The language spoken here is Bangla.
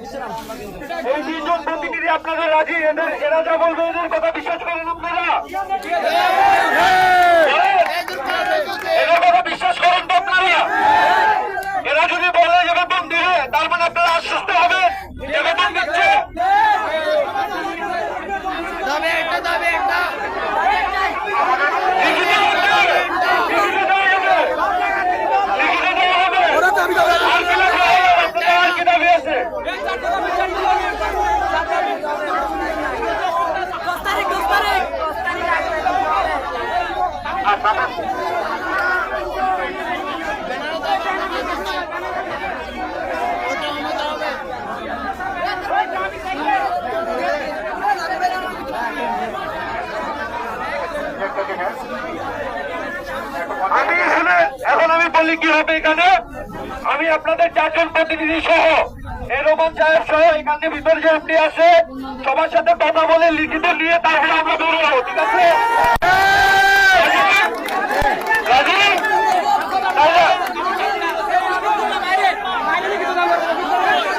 এই তিনজন প্রতিনিধি আপনাদের রাজি, এরা যা বলবে এদের কথা বিশ্বাস করেন আপনারা? এদের কথা বিশ্বাস করেন তো আপনারা? এরা যদি বলে যে বেতন দিবে, তার মানে আপনারা আশ্বস্ত হবেন যে বেতন দিচ্ছে? এখন আমি বলি কি হবে এখানে, আমি আপনাদের চারজন প্রতিনিধি সহ রোমান সাহেব সহ এখানে ভিতরে যে এমডি আছে সবার সাথে কথা বলে লিখিত নিয়ে তারপরে আমরা বেরোবো, ঠিক আছে?